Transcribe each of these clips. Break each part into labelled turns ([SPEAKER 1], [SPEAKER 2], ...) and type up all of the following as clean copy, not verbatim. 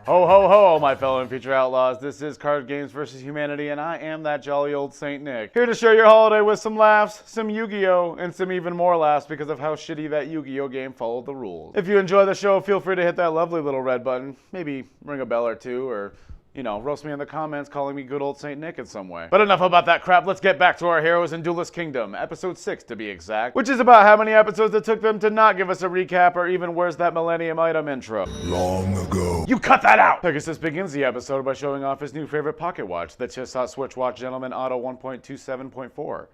[SPEAKER 1] Ho ho ho, my fellow and future outlaws. This is Card Games vs. Humanity, and I am that jolly old Saint Nick. Here to share your holiday with some laughs, some Yu-Gi-Oh, and some even more laughs because of how shitty that Yu-Gi-Oh game followed the rules. If you enjoy the show, feel free to hit that lovely little red button. Maybe ring a bell or two, or roast me in the comments calling me good old Saint Nick in some way. But enough about that crap, let's get back to our heroes in Duelist Kingdom, episode 6 to be exact, which is about how many episodes it took them to not give us a recap or even where's that Millennium Item intro.
[SPEAKER 2] Long ago.
[SPEAKER 1] You cut that out! Pegasus begins the episode by showing off his new favorite pocket watch, the Tissot Switch Watch Gentleman Auto 1.27.4.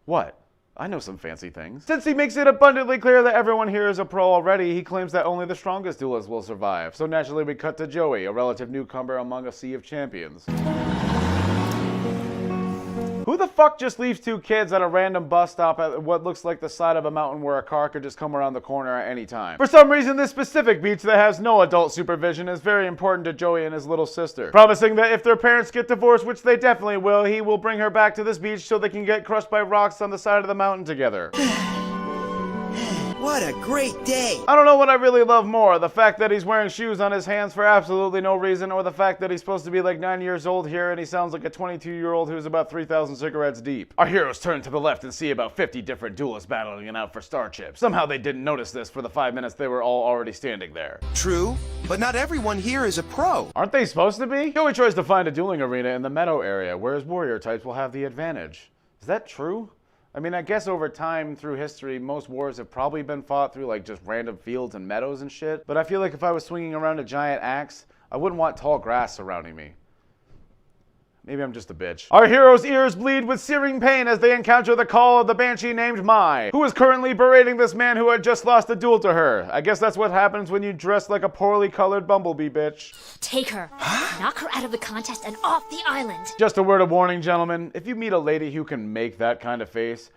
[SPEAKER 1] What? I know some fancy things. Since he makes it abundantly clear that everyone here is a pro already, he claims that only the strongest duelists will survive. So naturally we cut to Joey, a relative newcomer among a sea of champions. Who the fuck just leaves two kids at a random bus stop at what looks like the side of a mountain where a car could just come around the corner at any time? For some reason, this specific beach that has no adult supervision is very important to Joey and his little sister, promising that if their parents get divorced, which they definitely will, he will bring her back to this beach so they can get crushed by rocks on the side of the mountain together.
[SPEAKER 3] What a great day!
[SPEAKER 1] I don't know what I really love more, the fact that he's wearing shoes on his hands for absolutely no reason, or the fact that he's supposed to be like 9 years old here and he sounds like a 22-year-old who's about 3,000 cigarettes deep. Our heroes turn to the left and see about 50 different duelists battling it out for star chips. Somehow they didn't notice this for the 5 minutes they were all already standing there.
[SPEAKER 3] True, but not everyone here is a pro.
[SPEAKER 1] Aren't they supposed to be? Joey tries to find a dueling arena in the meadow area where his warrior types will have the advantage. Is that true? I mean, I guess over time, through history, most wars have probably been fought through like just random fields and meadows and shit. But I feel like if I was swinging around a giant axe, I wouldn't want tall grass surrounding me. Maybe I'm just a bitch. Our heroes' ears bleed with searing pain as they encounter the call of the banshee named Mai, who is currently berating this man who had just lost a duel to her. I guess that's what happens when you dress like a poorly colored bumblebee bitch.
[SPEAKER 4] Take her. Knock her out of the contest and off the island.
[SPEAKER 1] Just a word of warning, gentlemen. If you meet a lady who can make that kind of face,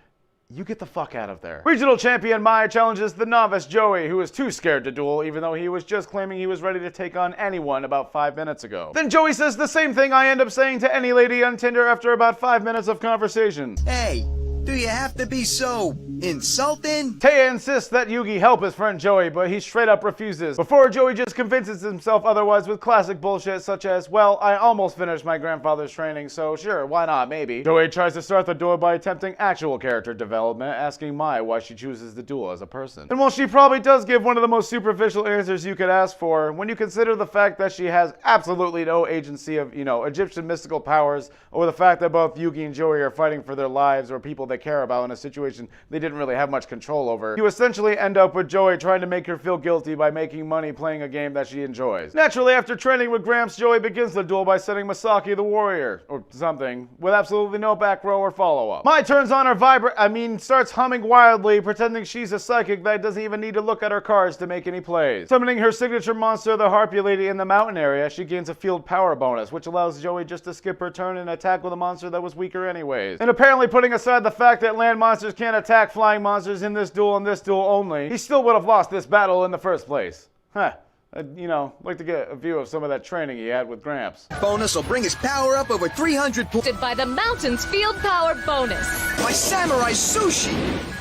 [SPEAKER 1] you get the fuck out of there. Regional champion Mai challenges the novice Joey, who is too scared to duel, even though he was just claiming he was ready to take on anyone about 5 minutes ago. Then Joey says the same thing I end up saying to any lady on Tinder after about 5 minutes of conversation.
[SPEAKER 3] Hey, do you have to be so insulting?
[SPEAKER 1] Taya insists that Yugi help his friend Joey, but he straight up refuses, before Joey just convinces himself otherwise with classic bullshit such as, well, I almost finished my grandfather's training, so sure, why not, maybe. Joey tries to start the duel by attempting actual character development, asking Mai why she chooses the duel as a person. And while she probably does give one of the most superficial answers you could ask for, when you consider the fact that she has absolutely no agency of, Egyptian mystical powers, or the fact that both Yugi and Joey are fighting for their lives or people they care about in a situation they didn't really have much control over, you essentially end up with Joey trying to make her feel guilty by making money playing a game that she enjoys. Naturally, after training with Gramps, Joey begins the duel by setting Masaki the warrior, or something, with absolutely no back row or follow-up. Mai turns on her starts humming wildly, pretending she's a psychic that doesn't even need to look at her cards to make any plays. Summoning her signature monster, the Harpy Lady, in the mountain area, she gains a field power bonus, which allows Joey just to skip her turn and attack with a monster that was weaker anyways. And apparently putting aside the fact that land monsters can't attack flying monsters in this duel and this duel only, he still would have lost this battle in the first place. Huh. I'd like to get a view of some of that training he had with Gramps.
[SPEAKER 3] Bonus will bring his power up over 300 points.
[SPEAKER 5] By the mountain's field power bonus.
[SPEAKER 3] My samurai sushi!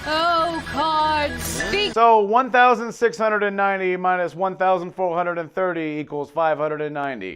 [SPEAKER 5] Oh, cards, speak.
[SPEAKER 1] So 1,690 minus 1,430 equals 590.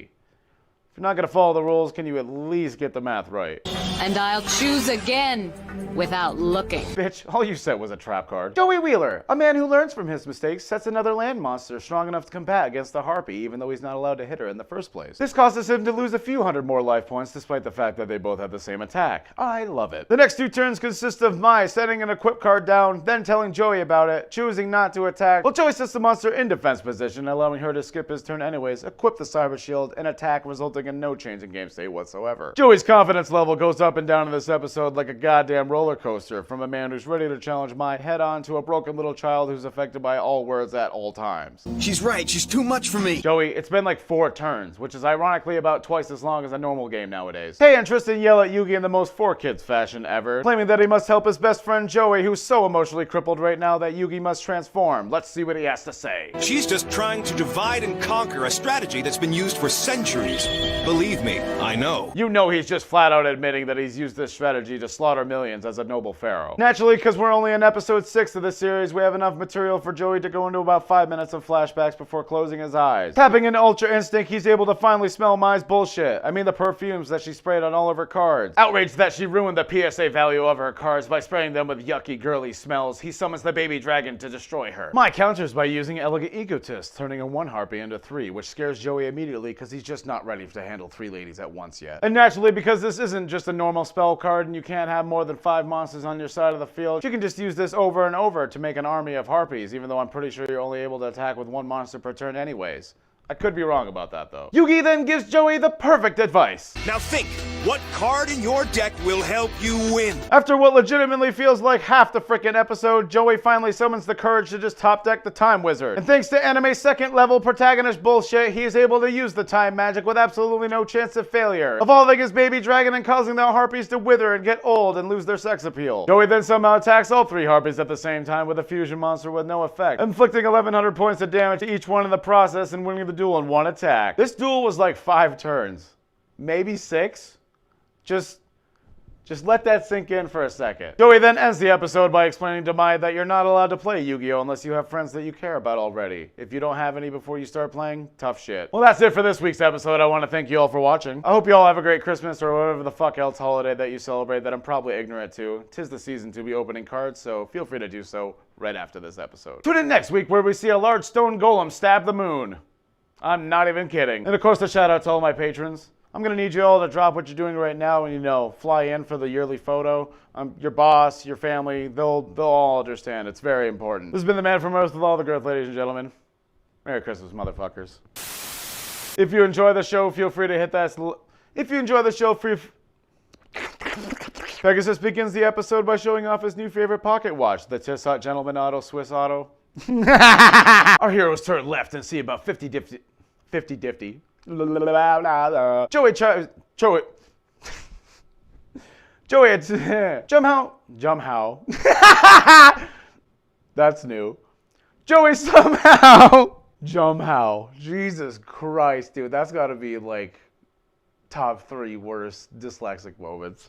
[SPEAKER 1] If you're not going to follow the rules, can you at least get the math right?
[SPEAKER 5] And I'll choose again without looking.
[SPEAKER 1] Bitch, all you said was a trap card. Joey Wheeler, a man who learns from his mistakes, sets another land monster strong enough to combat against the Harpy, even though he's not allowed to hit her in the first place. This causes him to lose a few hundred more life points, despite the fact that they both have the same attack. I love it. The next 2 turns consist of Mai setting an equip card down, then telling Joey about it, choosing not to attack, while Joey sets the monster in defense position, allowing her to skip his turn anyways, equip the Cyber Shield, and attack, resulting in no change in game state whatsoever. Joey's confidence level goes up and down in this episode like a goddamn roller coaster, from a man who's ready to challenge Mai head-on to a broken little child who's affected by all words at all times.
[SPEAKER 3] She's right, she's too much for me.
[SPEAKER 1] Joey, it's been like 4 turns, which is ironically about twice as long as a normal game nowadays. Tay and Tristan yell at Yugi in the most 4Kids fashion ever, claiming that he must help his best friend Joey, who's so emotionally crippled right now that Yugi must transform. Let's see what he has to say.
[SPEAKER 6] She's just trying to divide and conquer, a strategy that's been used for centuries. Believe me, I know.
[SPEAKER 1] You know he's just flat out admitting that he's used this strategy to slaughter millions. millions as a noble pharaoh. Naturally, because we're only in episode 6 of this series, we have enough material for Joey to go into about 5 minutes of flashbacks before closing his eyes. Tapping into Ultra Instinct, he's able to finally smell Mai's bullshit. I mean the perfumes that she sprayed on all of her cards. Outraged that she ruined the PSA value of her cards by spraying them with yucky, girly smells, he summons the baby dragon to destroy her. Mai counters by using Elegant Egotist, turning a 1 harpy into 3, which scares Joey immediately because he's just not ready to handle 3 ladies at once yet. And naturally, because this isn't just a normal spell card and you can't have more than 5 monsters on your side of the field, you can just use this over and over to make an army of harpies, even though I'm pretty sure you're only able to attack with 1 monster per turn anyways. I could be wrong about that though. Yugi then gives Joey the perfect advice.
[SPEAKER 6] Now think, what card in your deck will help you win?
[SPEAKER 1] After what legitimately feels like half the frickin' episode, Joey finally summons the courage to just top deck the Time Wizard. And thanks to anime's 2nd level protagonist bullshit, he is able to use the time magic with absolutely no chance of failure, evolving his baby dragon and causing the harpies to wither and get old and lose their sex appeal. Joey then somehow attacks all 3 harpies at the same time with a fusion monster with no effect, inflicting 1100 points of damage to each one in the process and winning the duel in 1 attack. This duel was like 5 turns. Maybe 6? Just let that sink in for a second. Joey then ends the episode by explaining to Mai that you're not allowed to play Yu-Gi-Oh! Unless you have friends that you care about already. If you don't have any before you start playing, tough shit. Well, that's it for this week's episode. I want to thank you all for watching. I hope you all have a great Christmas or whatever the fuck else holiday that you celebrate that I'm probably ignorant to. 'Tis the season to be opening cards, so feel free to do so right after this episode. Tune in next week where we see a large stone golem stab the moon. I'm not even kidding. And of course, a shout out to all my patrons. I'm gonna need you all to drop what you're doing right now and, you know, fly in for the yearly photo. Your boss, your family, they'll all understand. It's very important. This has been the Man from Earth with all the girth, ladies and gentlemen. Merry Christmas, motherfuckers. If you enjoy the show, feel free to hit that. If you enjoy the show, Pegasus begins the episode by showing off his new favorite pocket watch, the Tissot Gentleman Auto Swiss Auto. Our heroes turn left and see about 50 diffy. Joey, Jumhow. That's new. Joey somehow. Jumhow. Jesus Christ, dude. That's gotta be like top 3 worst dyslexic moments.